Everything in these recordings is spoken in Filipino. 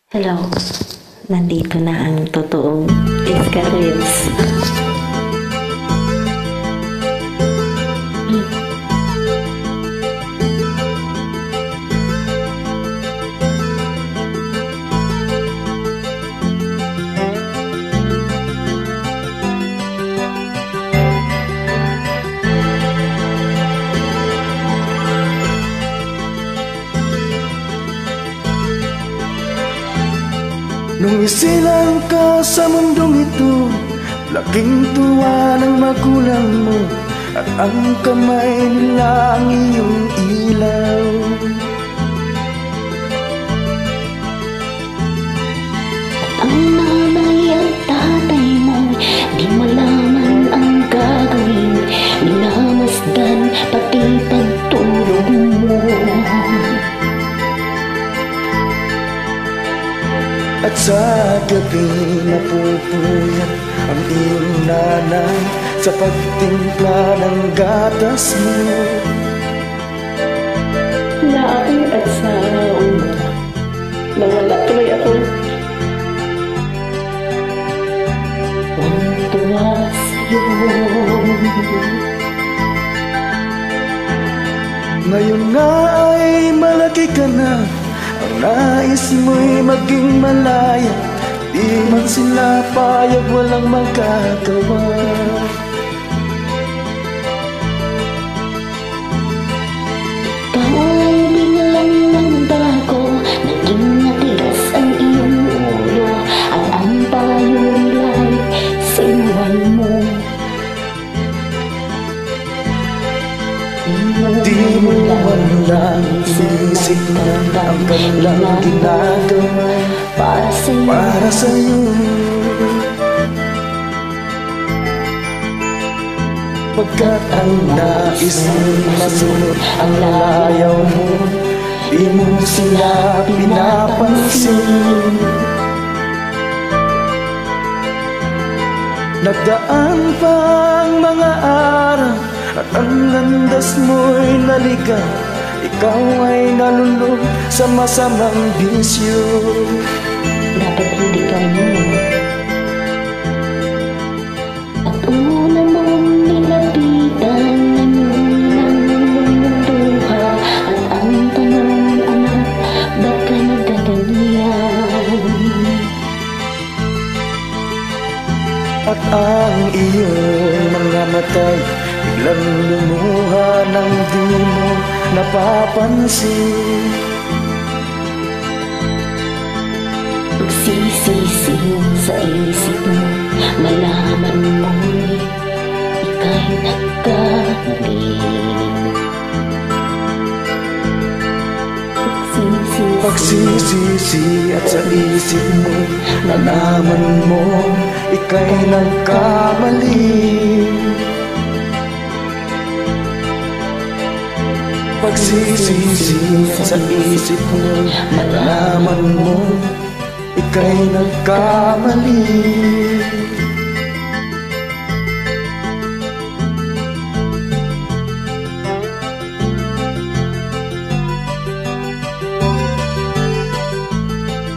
Hello, nandito na ang totoong Escarils. Nung isilang ka sa mundong ito, laking tuwa ng magulang mo, at ang kamay nila ang iyong ilaw. Ang nanay at tatay mo, di malaman ang gagawin, minamasdan pati pagtulog mo. At sa gabi napupuyat ang iyong nanay sa pagtimpla ng gatas mo. Naay at sa una, nawala tuloy ako. Ang tuwa sa'yo. Ngayon nga ay malaki ka na, ang nais mo'y maging malaya, di man sila payag, walang magagawa. Ikaw ay biglang nagbago, naging matigas ang iyong ulo, at ang payo nila'y sinuway mo. Di mo man lang inisip na ang kanilang ginagawa para sa'yo. Pagkat ang nais mo'y masunod ang layaw mo, di mo sila pinapansin. Nagdaan pa ang mga araw at ang landas mo'y naligaw, ikaw ay nalulog sa masamang bisyo. Dapat hindi ka yun. At una mong nilapitan ng luha, at ang tanong, anak, ba't ka nagkaganyan? At ang iyong mga matay biglang lumuha nang di mo napapansin. Pagsisisihin sa isip mo, malaman mo'y ika'y nagkamali. Pagsisisi at sa isip mo, nalaman mo ika'y nagkamali. Pagsisisi at sa isip mo, nalaman mo ika'y nagkamali.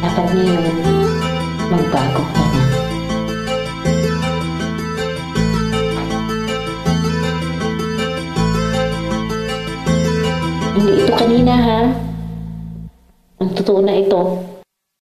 Dapat ngayon, magbago ka na. Hindi ito kanina, ha? Ang totoo na ito.